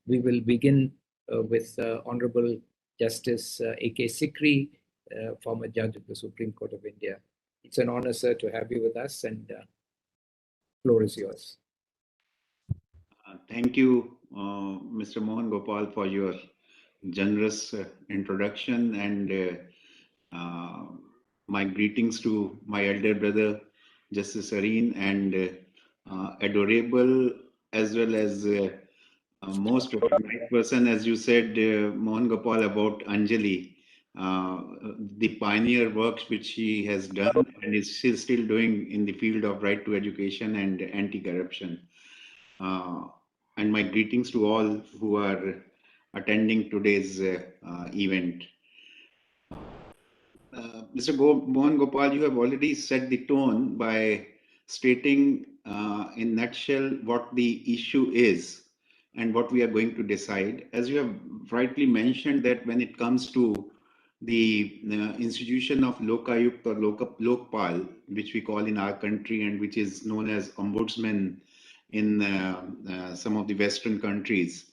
We will begin with Honorable Justice A.K. Sikri, former judge of the Supreme Court of India. It's an honor, sir, to have you with us, and floor is yours. Thank you, Mr. Mohan Gopal, for your generous introduction, and my greetings to my elder brother, Justice Areen, and adorable as well as most recognized person, as you said, Mohan Gopal, about Anjali, the pioneer works which she has done and is still doing in the field of right to education and anti-corruption. And my greetings to all who are attending today's event. Mr. Mohan Gopal, you have already set the tone by stating in nutshell what the issue is and what we are going to decide. As you have rightly mentioned, that when it comes to the institution of Lokayukta or Lokpal, which we call in our country and which is known as ombudsman in some of the Western countries,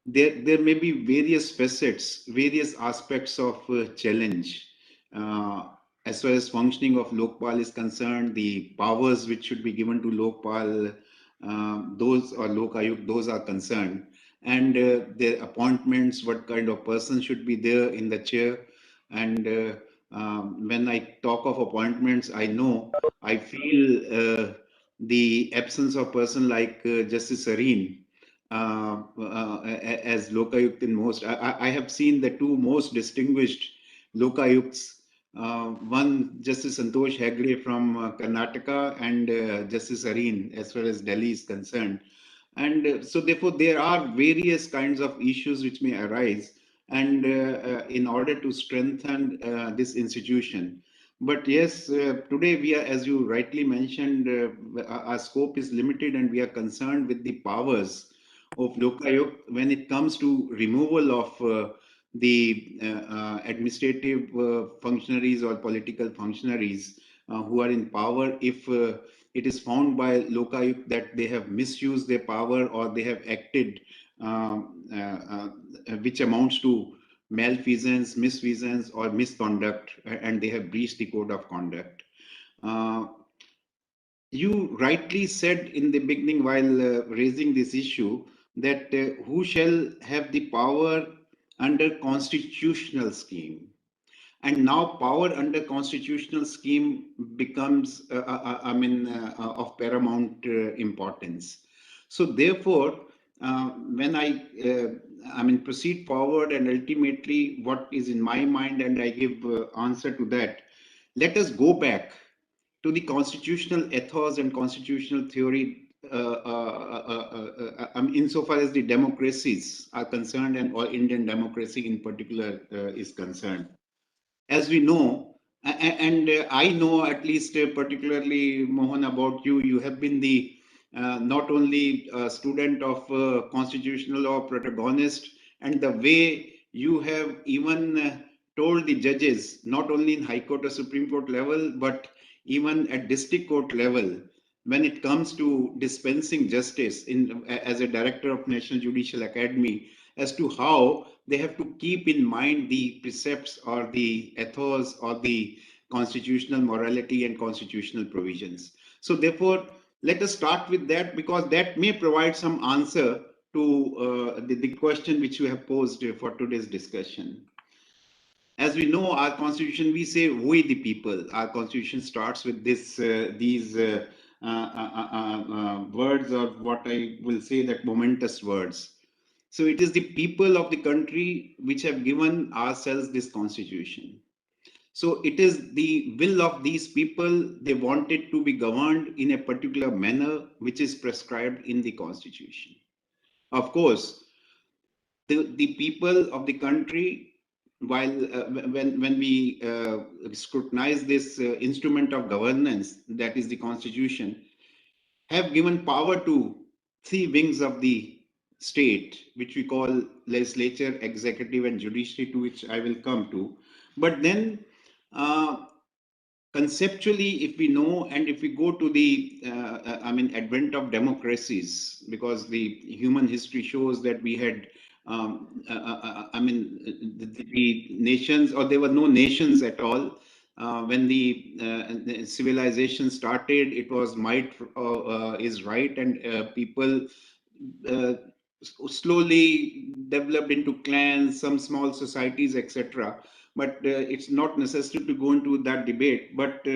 there may be various facets, various aspects of challenge. As far as functioning of Lokpal is concerned, the powers which should be given to Lokpal, those or Lokayuk, those are concerned. And their appointments, what kind of person should be there in the chair. And when I talk of appointments, I feel the absence of person like Justice Sareen as Lokayukt in most. I have seen the two most distinguished Lokayukts. One, Justice Santosh Hegde from Karnataka, and Justice Areen as far as Delhi is concerned. And so therefore there are various kinds of issues which may arise, and in order to strengthen this institution. But yes, today we are, as you rightly mentioned, our scope is limited and we are concerned with the powers of Lokayuk when it comes to removal of the administrative functionaries or political functionaries who are in power, if it is found by Lokayuk that they have misused their power or they have acted which amounts to malfeasance, misfeasance, or misconduct, and they have breached the code of conduct. You rightly said in the beginning while raising this issue that who shall have the power under constitutional scheme, and now power under constitutional scheme becomes of paramount importance. So therefore when I proceed forward, and ultimately what is in my mind, and I give answer to that, let us go back to the constitutional ethos and constitutional theory insofar as the democracies are concerned, and or Indian democracy in particular is concerned. As we know, and I know at least particularly, Mohan, about you, you have been the not only student of constitutional law protagonist, and the way you have even told the judges, not only in High Court or Supreme Court level, but even at district court level, when it comes to dispensing justice as a director of National Judicial Academy, as to how they have to keep in mind the precepts or the ethos or the constitutional morality and constitutional provisions. So therefore, let us start with that, because that may provide some answer to the question which you have posed for today's discussion. As we know, our constitution, we say we the people. Our constitution starts with these words, or what I will say, that momentous words. So it is the people of the country which have given ourselves this constitution. So it is the will of these people. They want it to be governed in a particular manner which is prescribed in the constitution. Of course, the people of the country, while when we scrutinize this instrument of governance, that is the constitution, have given power to three wings of the state, which we call legislature, executive, and judiciary, to which I will come to. But then conceptually, if we know, and if we go to the, advent of democracies, because the human history shows that we had, the nations, or there were no nations at all. When the civilization started, it was might is right, and people uh, slowly developed into clans, some small societies, etc. But it's not necessary to go into that debate. But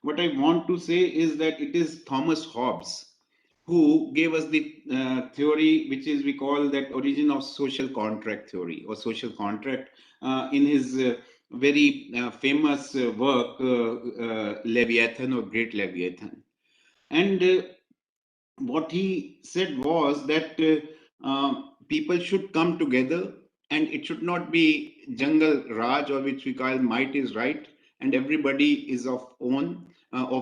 what I want to say is that it is Thomas Hobbes who gave us the theory, which is we call that origin of social contract theory or social contract, in his very famous work, Leviathan or Great Leviathan. And what he said was that people should come together, and it should not be jungle raj, or which we call might is right and everybody is of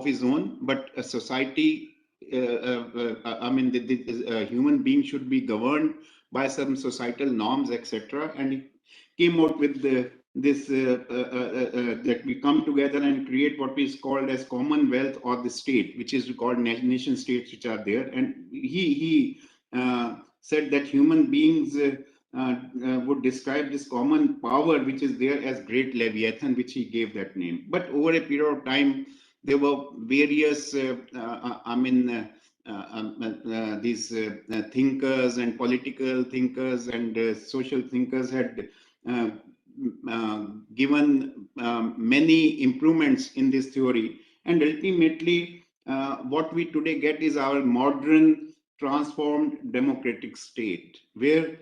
his own, but a society, the human being should be governed by some societal norms, etc. And he came out with this that we come together and create what is called as commonwealth or the state, which is called nation states, which are there. And he said that human beings would describe this common power which is there as great leviathan, which he gave that name. But over a period of time, there were various these thinkers and political thinkers and social thinkers had uh, given many improvements in this theory. And ultimately, what we today get is our modern transformed democratic state, where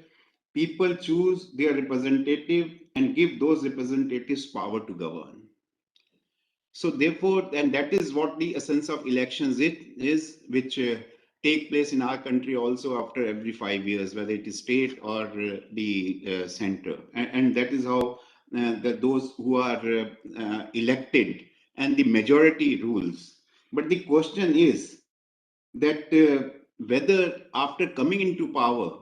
people choose their representative and give those representatives power to govern. So therefore, and that is what the essence of elections is, which take place in our country also after every 5 years, whether it is state or the center. And that is how those who are elected and the majority rules. But the question is that whether after coming into power,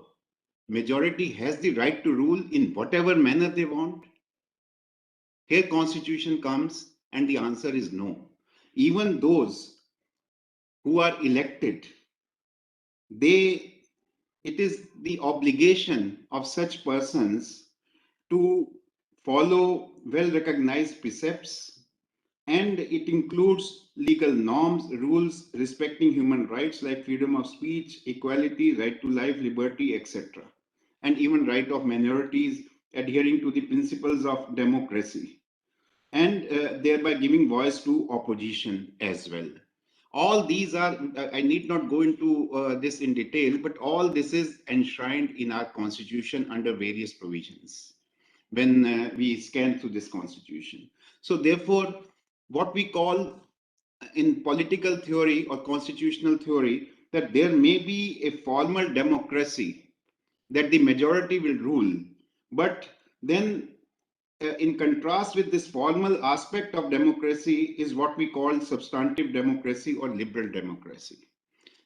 majority has the right to rule in whatever manner they want. Here constitution comes and the answer is no. Even those who are elected, they, it is the obligation of such persons to follow well recognized precepts, and it includes legal norms, rules respecting human rights like freedom of speech, equality, right to life, liberty, etc., and even right of minorities, adhering to the principles of democracy, and thereby giving voice to opposition as well. All these are, I need not go into this in detail, but all this is enshrined in our constitution under various provisions when we scan through this constitution. So therefore, what we call in political theory or constitutional theory, that there may be a formal democracy, that the majority will rule, but then in contrast with this formal aspect of democracy is what we call substantive democracy or liberal democracy.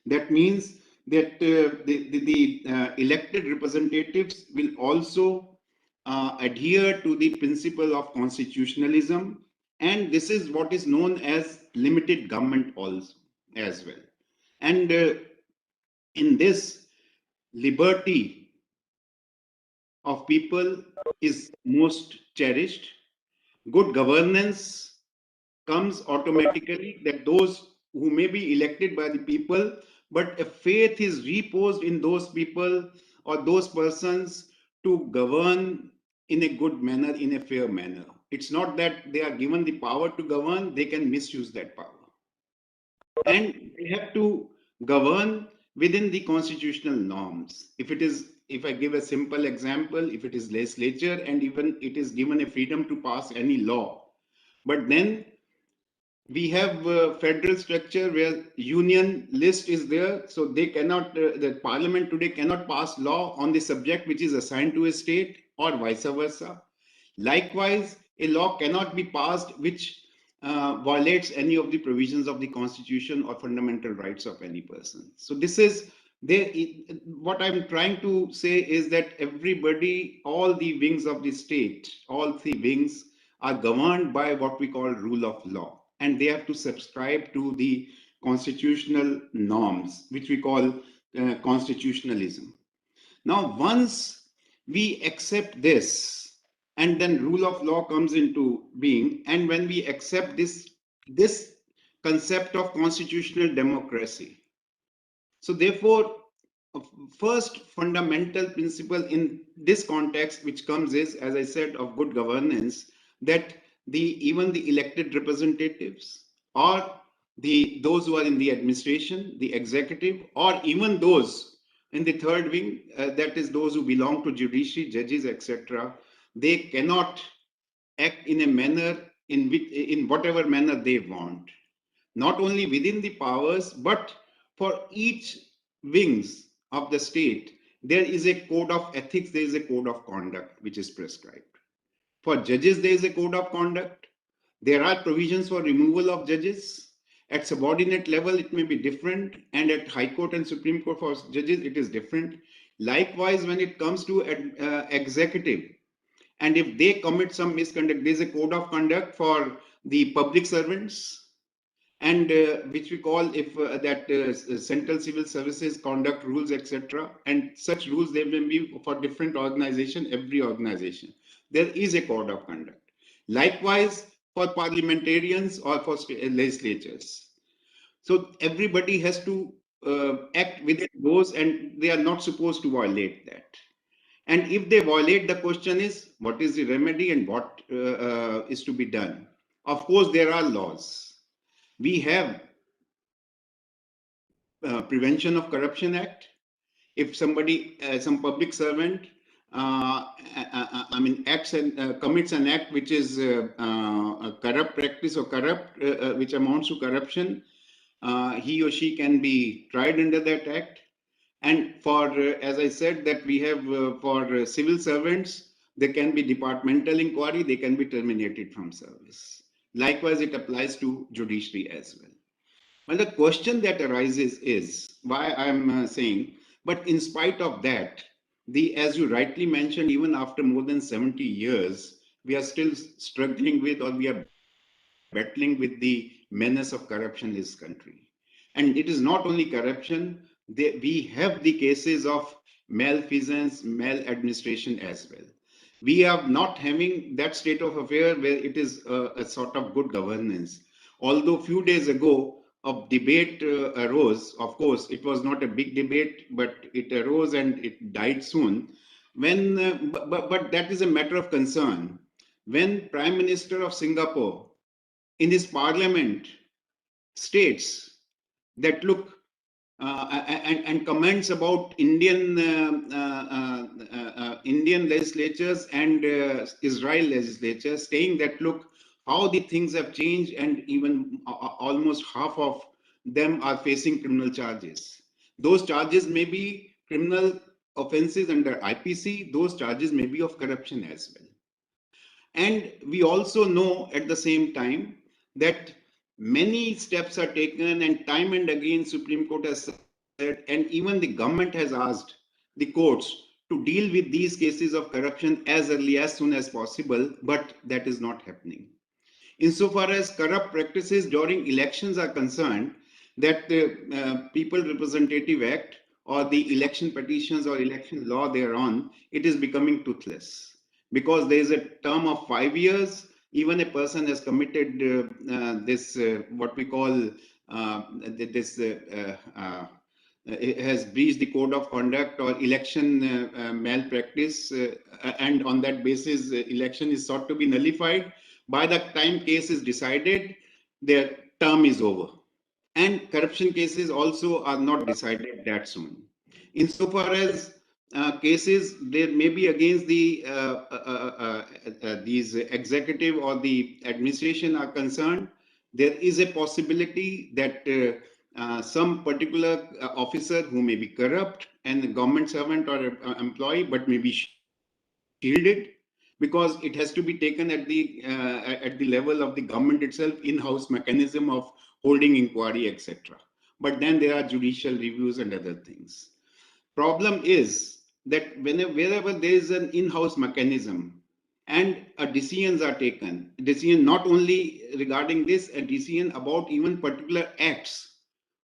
That means that the elected representatives will also adhere to the principle of constitutionalism, and this is what is known as limited government also as well. And in this, liberty of people is most cherished. Good governance comes automatically, that those who may be elected by the people, but a faith is reposed in those people or those persons to govern in a good manner, in a fair manner. It's not that they are given the power to govern, they can misuse that power. And they have to govern within the constitutional norms. If I give a simple example, if it is legislature and even it is given a freedom to pass any law, but then we have a federal structure where union list is there, so they cannot, the parliament today cannot pass law on the subject which is assigned to a state, or vice versa. Likewise, a law cannot be passed which violates any of the provisions of the constitution or fundamental rights of any person. So this is there. What I'm trying to say is that everybody, all the wings of the state, all three wings are governed by what we call rule of law. and they have to subscribe to the constitutional norms, which we call constitutionalism. Now, once we accept this, and then rule of law comes into being, and when we accept this concept of constitutional democracy, so therefore, a first fundamental principle in this context, which comes is, as I said, of good governance, that even the elected representatives or those who are in the administration, the executive, or even those in the third wing, that is those who belong to judiciary, judges, etc., they cannot act in a manner in whatever manner they want, not only within the powers, but for each wings of the state, there is a code of ethics, there is a code of conduct which is prescribed. For judges, there is a code of conduct. There are provisions for removal of judges. At subordinate level, it may be different, and at High Court and Supreme Court for judges, it is different. Likewise, when it comes to executive, and if they commit some misconduct, there is a code of conduct for the public servants, and which we call if that central civil services conduct rules, etc. And such rules, they may be for different organization, every organization. There is a code of conduct. Likewise, for parliamentarians or for legislatures. So everybody has to act within those, and they are not supposed to violate that. And if they violate, the question is, what is the remedy and what is to be done? Of course, there are laws. We have Prevention of Corruption Act. If somebody, some public servant, acts and commits an act which is a corrupt practice or corrupt, which amounts to corruption, he or she can be tried under that act. And for, as I said, that we have for civil servants, there can be departmental inquiry, they can be terminated from service. Likewise, it applies to judiciary as well. Well, the question that arises is why I'm saying, but in spite of that, as you rightly mentioned, even after more than 70 years, we are still struggling with, or we are battling with the menace of corruption in this country. And it is not only corruption, we have the cases of malfeasance, maladministration as well. We are not having that state of affair where it is a sort of good governance. Although a few days ago, a debate arose. Of course, it was not a big debate, but it arose and it died soon. When, but that is a matter of concern. When Prime Minister of Singapore in his parliament states that look and comments about Indian legislatures and Israel legislatures, saying that look how the things have changed, and even almost half of them are facing criminal charges. Those charges may be criminal offenses under IPC. Those charges may be of corruption as well. And we also know at the same time that many steps are taken, and time and again Supreme Court has said, and even the government has asked the courts to deal with these cases of corruption as early, as soon as possible, but that is not happening. Insofar as corrupt practices during elections are concerned, that the People Representative Act or the election petitions or election law thereon, it is becoming toothless, because there is a term of 5 years. Even a person has committed this what we call has breached the code of conduct or election malpractice, and on that basis election is sought to be nullified. By the time case is decided, their term is over. And corruption cases also are not decided that soon. Insofar as cases there may be against the these executive or the administration are concerned, there is a possibility that some particular officer who may be corrupt and a government servant or employee, but may be shielded, because it has to be taken at the level of the government itself, in-house mechanism of holding inquiry, etc. But then there are judicial reviews and other things. Problem is that wherever there is an in-house mechanism, and decisions are taken. Decision not only regarding this, a decision about even particular acts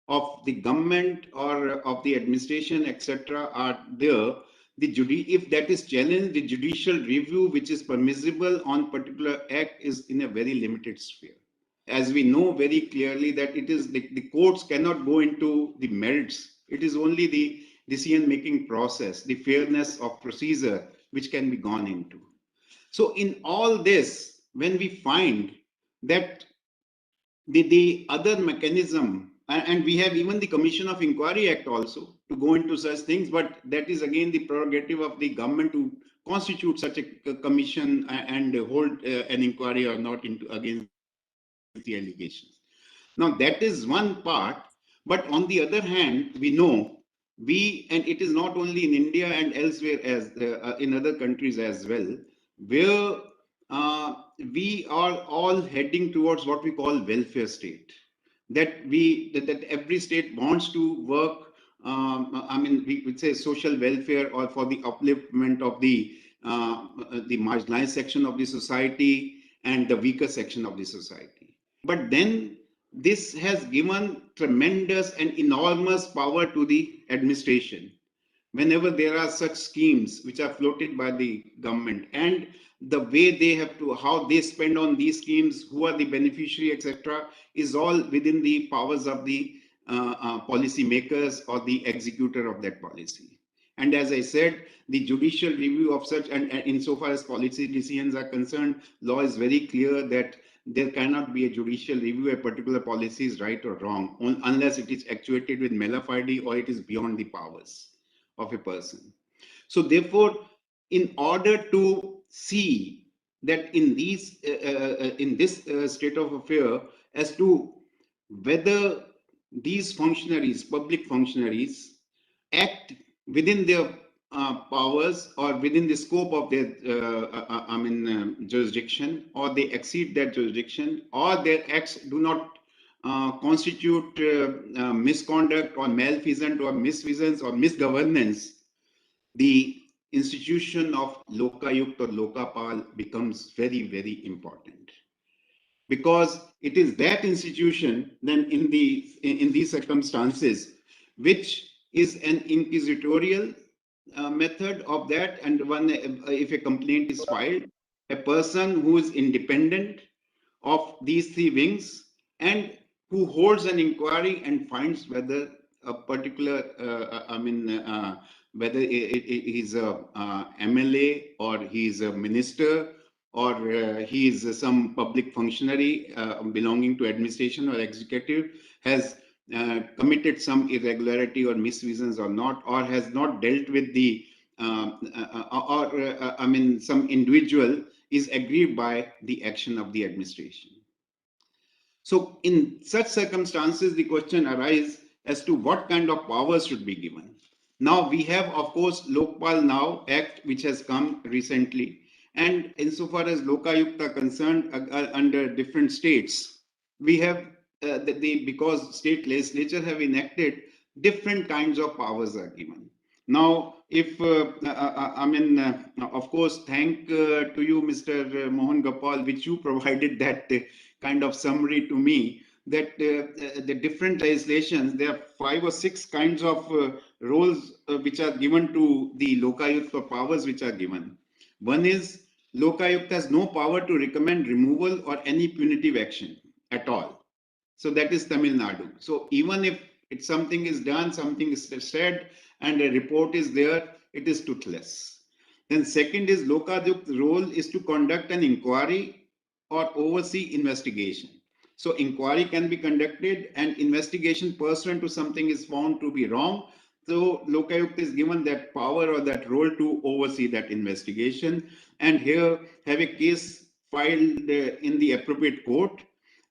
of the government or of the administration, etc., are there. If that is challenged, the judicial review, which is permissible on particular act, is in a very limited sphere. As we know very clearly that it is the courts cannot go into the merits. It is only the decision-making process, the fairness of procedure, which can be gone into. So in all this, when we find that the other mechanism, and we have even the Commission of Inquiry Act also to go into such things, but that is again the prerogative of the government to constitute such a commission and hold an inquiry or not into against the allegations. Now that is one part, but on the other hand, we know and it is not only in India and elsewhere as in other countries as well, where we are all heading towards what we call welfare state. That every state wants to work. I mean, we would say social welfare or for the upliftment of the marginalized section of the society and the weaker section of the society. But then this has given tremendous and enormous power to the administration whenever there are such schemes which are floated by the government, and the way they have to, how they spend on these schemes, who are the beneficiary, etc., is all within the powers of the policy makers or the executor of that policy. And as I said, the judicial review of such, and insofar as policy decisions are concerned, law is very clear that there cannot be a judicial review, a particular policy is right or wrong, unless it is actuated with mala fide or it is beyond the powers of a person. So therefore, in order to see that in this state of affair as to whether these functionaries, public functionaries, act within their powers or within the scope of their jurisdiction, or they exceed that jurisdiction, or their acts do not constitute misconduct or malfeasance or misfeasance or misgovernance, the institution of Lokayukta or Lokapal becomes very, very important. Because it is that institution then in these circumstances which is an inquisitorial method of that, and one if a complaint is filed, a person who is independent of these three wings and who holds an inquiry and finds whether a particular whether he's a MLA or he's a minister or he is some public functionary belonging to administration or executive, has committed some irregularity or misfeasance or not, or has not dealt with the some individual is aggrieved by the action of the administration. So in such circumstances, the question arises as to what kind of powers should be given. Now we have, of course, Lokpal Now Act, which has come recently. And insofar as Lokayukta concerned, under different states, we have, because state legislature have enacted, different kinds of powers are given. Now, if, of course, thank to you, Mr. Mohan Gopal, which you provided that kind of summary to me, that the different legislations, there are 5 or 6 kinds of roles which are given to the Lokayukta, powers which are given. One is Lokayukta has no power to recommend removal or any punitive action at all. So that is Tamil Nadu. So even if something is done, something is said, and a report is there, it is toothless. Then second is Lokayukta's role is to conduct an inquiry or oversee investigation. So inquiry can be conducted and investigation pursuant to something is found to be wrong. So Lokayukta is given that power or that role to oversee that investigation, and here have a case filed in the appropriate court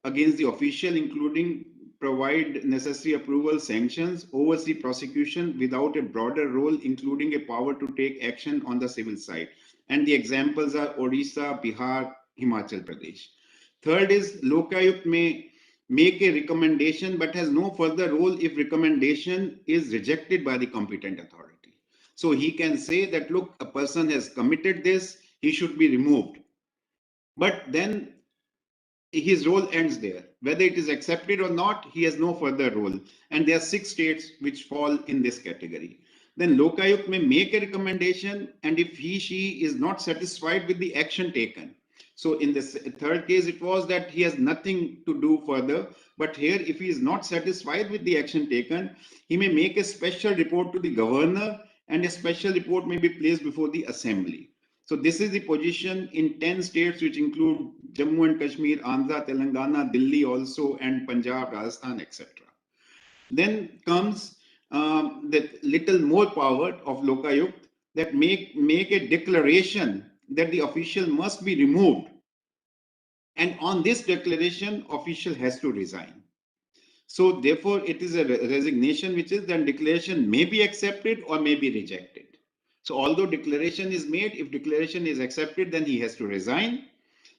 against the official, including provide necessary approval, sanctions, oversee prosecution without a broader role, including a power to take action on the civil side. And the examples are Odisha, Bihar, Himachal Pradesh. Third is Lokayukta may make a recommendation but has no further role if recommendation is rejected by the competent authority. So he can say that, look, a person has committed this, he should be removed. But then his role ends there. Whether it is accepted or not, he has no further role. And there are 6 states which fall in this category. Then Lokayukta may make a recommendation, and if she is not satisfied with the action taken. So in the third case, it was that he has nothing to do further. But here, if he is not satisfied with the action taken, he may make a special report to the governor, and a special report may be placed before the assembly. So this is the position in 10 states, which include Jammu and Kashmir, Andhra, Telangana, Delhi also, and Punjab, Rajasthan, etc. Then comes the little more power of Lokayukta that make a declaration that the official must be removed. And on this declaration, official has to resign. So therefore, it is a resignation, which is then declaration may be accepted or may be rejected. So although declaration is made, if declaration is accepted, then he has to resign.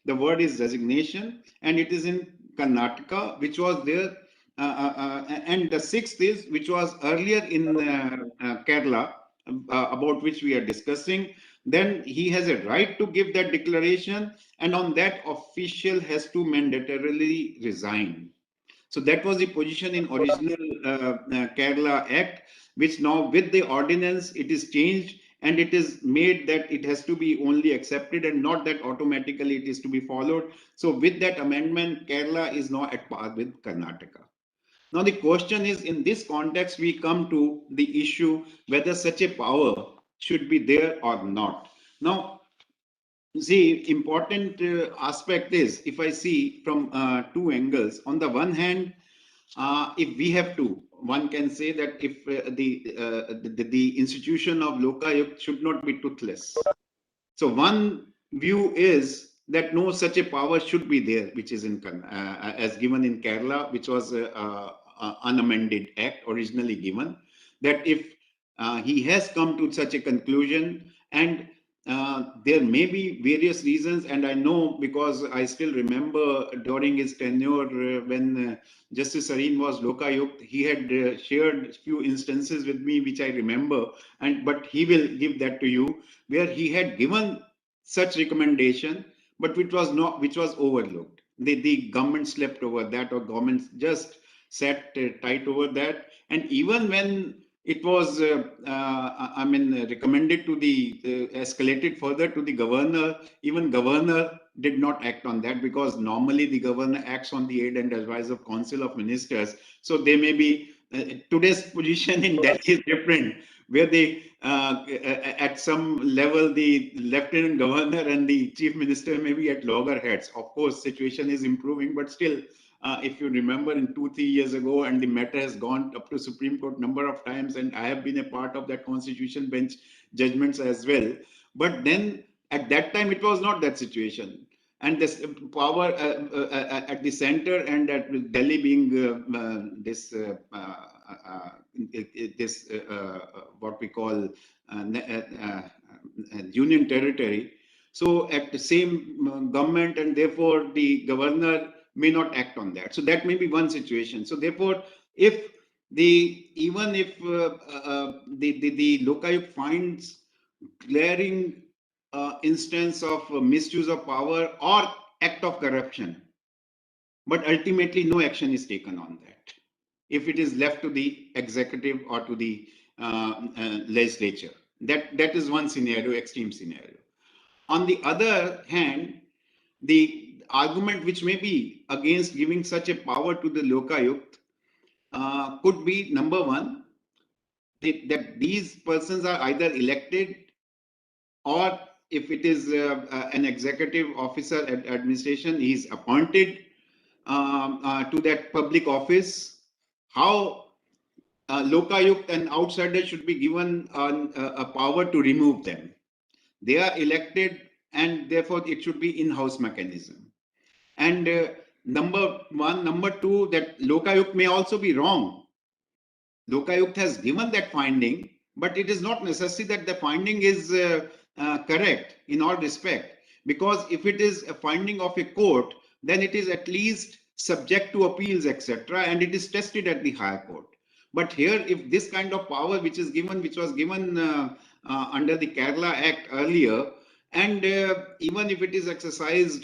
The word is resignation, and it is in Karnataka, which was there. And the 6th is, which was earlier in Kerala, about which we are discussing. Then he has a right to give that declaration, and on that, official has to mandatorily resign. So that was the position in original Kerala Act, which now with the ordinance, it is changed and it is made that it has to be only accepted and not that automatically it is to be followed. So with that amendment, Kerala is now at par with Karnataka. Now the question is, in this context, we come to the issue whether such a power should be there or not. Now, see, important aspect is, if I see from 2 angles. On the one hand, if we have to, one can say that if the institution of Lokayukta should not be toothless. So one view is that no such a power should be there, which is in as given in Kerala, which was unamended act originally given, that if he has come to such a conclusion, and there may be various reasons, and I know because I still remember during his tenure when Justice Arjan was Lokayukta, he had shared a few instances with me which I remember, but he will give that to you, where he had given such recommendation, but which was overlooked. The government slept over that, or government just sat tight over that, and even when it was, recommended to the, escalated further to the governor, even governor did not act on that, because normally the governor acts on the aid and advice of Council of Ministers. So they may be, today's position in Delhi is different, where they, at some level, the lieutenant governor and the chief minister may be at loggerheads. Of course, situation is improving, but still, if you remember in 2-3 years ago, and the matter has gone up to Supreme Court number of times, and I have been a part of that Constitution bench judgments as well. But then at that time, it was not that situation. And this power at the center, and at Delhi being this what we call union territory. So at the same government, and therefore the governor may not act on that. So that may be one situation. So therefore, if even if the Lokayukta finds glaring instance of misuse of power or act of corruption, but ultimately no action is taken on that, if it is left to the executive or to the legislature. That is one scenario, extreme scenario. On the other hand, the argument which may be against giving such a power to the Lokayukta could be, number one, that these persons are either elected, or if it is an executive officer at administration, he is appointed to that public office. How Lokayukta and outsiders should be given a power to remove them? They are elected, and therefore it should be in-house mechanism. And number one, number two, that Lokayukta may also be wrong. Lokayukta has given that finding, but it is not necessary that the finding is correct in all respect. Because if it is a finding of a court, then it is at least subject to appeals, etc., and it is tested at the higher court. But here, if this kind of power which was given under the Kerala Act earlier, And even if it is exercised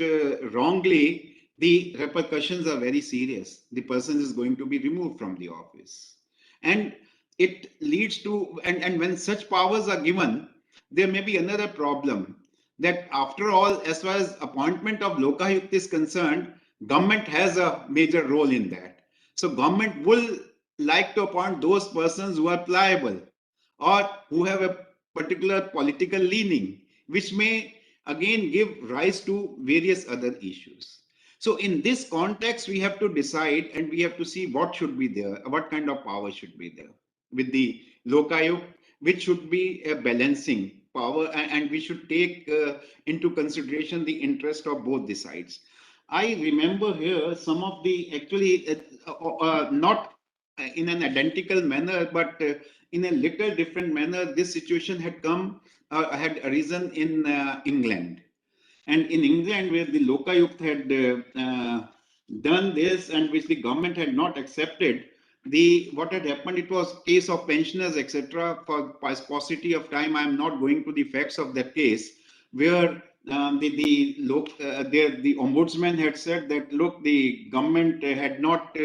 wrongly, the repercussions are very serious. The person is going to be removed from the office. And it leads to, and when such powers are given, there may be another problem that after all, as far as appointment of Lokayukta is concerned, government has a major role in that. So government will like to appoint those persons who are pliable or who have a particular political leaning, which may again give rise to various other issues. So in this context, we have to decide and we have to see what should be there, what kind of power should be there with the Lokayuk, which should be a balancing power, and we should take into consideration the interest of both the sides. I remember here some of the actually not in an identical manner, but in a little different manner, this situation had arisen in England. And in England, where the Lokayukta had done this and which the government had not accepted, the what had happened, it was case of pensioners, etc. For paucity of time, I am not going to the facts of that case, where the ombudsman had said that, look, the government had not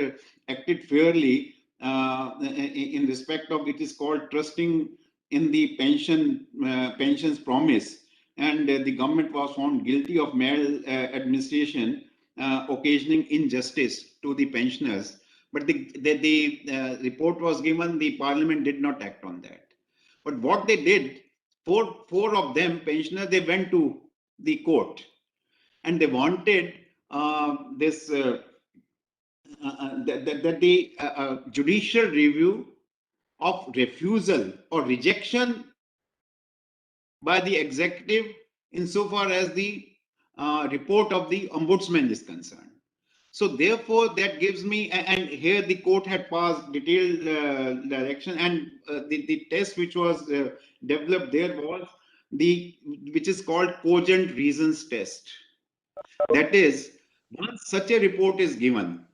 acted fairly in respect of, it is called trusting in the pensions promise, and the government was found guilty of maladministration, occasioning injustice to the pensioners. But the report was given, the parliament did not act on that. But what they did, four of them, pensioners, they went to the court and they wanted this that the judicial review of refusal or rejection by the executive insofar as the report of the ombudsman is concerned. So therefore, that gives me, and here the court had passed detailed direction, and the test which was developed there was which is called cogent reasons test. That is, once such a report is given,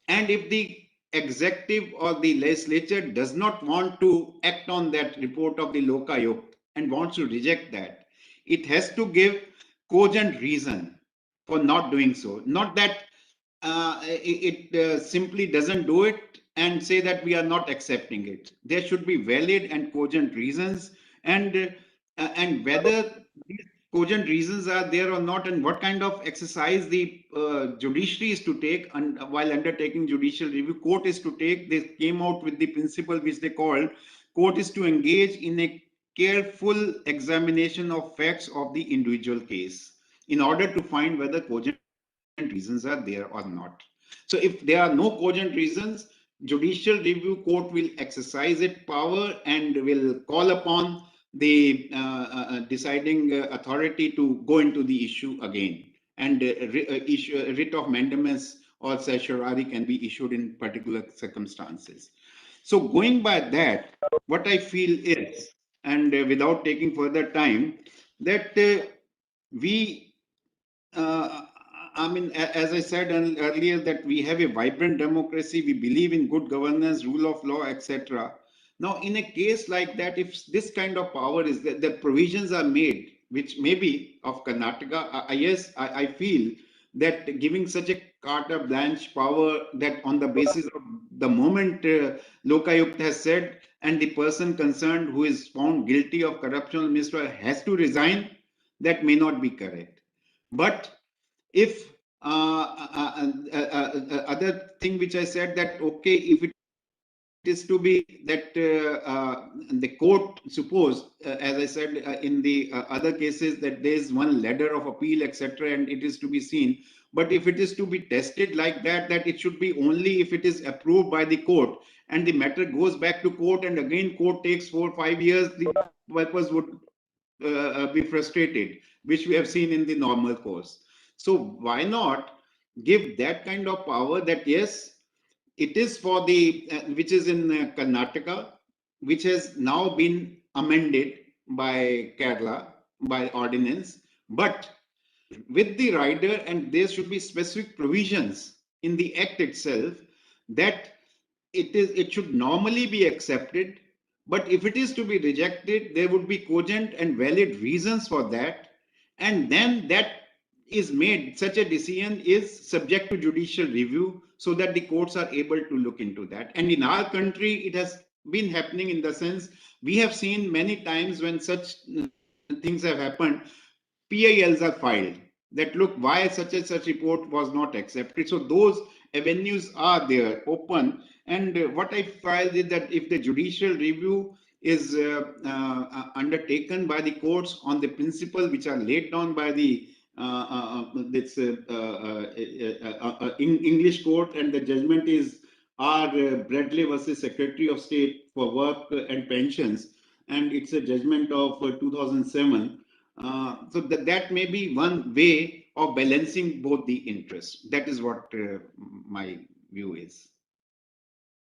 and if the executive or the legislature does not want to act on that report of the Lokayukta and wants to reject that, it has to give cogent reason for not doing so. Not that it simply doesn't do it and say that we are not accepting it. There should be valid and cogent reasons, and whether these cogent reasons are there or not, and what kind of exercise the judiciary is to take while undertaking judicial review, court is to take. They came out with the principle which they called, court is to engage in a careful examination of facts of the individual case in order to find whether cogent reasons are there or not. So if there are no cogent reasons, judicial review court will exercise its power and will call upon the deciding authority to go into the issue again, and issue a writ of mandamus or certiorari can be issued in particular circumstances. So going by that, what I feel is, and without taking further time, that we I mean, as I said earlier, that we have a vibrant democracy, we believe in good governance, rule of law, etc. Now, in a case like that, if this kind of power is that the provisions are made, which may be of Karnataka, yes, I feel that giving such a carte blanche power, that on the basis of the moment Lokayukta has said, and the person concerned who is found guilty of corruption or misrule has to resign, that may not be correct. But if other thing which I said, that okay, if it is to be that the court, suppose as I said in the other cases, that there is one ladder of appeal, etc., and it is to be seen. But if it is to be tested like that, that it should be only if it is approved by the court and the matter goes back to court, and again court takes 4 or 5 years, the purpose would be frustrated, which we have seen in the normal course. So why not give that kind of power, that yes, it is for the which is in Karnataka, which has now been amended by Kerala by ordinance, but with the rider, and there should be specific provisions in the act itself that it should normally be accepted, but if it is to be rejected, there would be cogent and valid reasons for that, and then that is made, such a decision is subject to judicial review so that the courts are able to look into that. And in our country, it has been happening in the sense we have seen many times when such things have happened, PILs are filed that look why such and such report was not accepted. So those avenues are there open. And what I filed is that if the judicial review is undertaken by the courts on the principle which are laid down by the this English court, and the judgment is R. Bradley versus Secretary of State for Work and Pensions, and it's a judgment of 2007. So that may be one way of balancing both the interests. That is what my view is.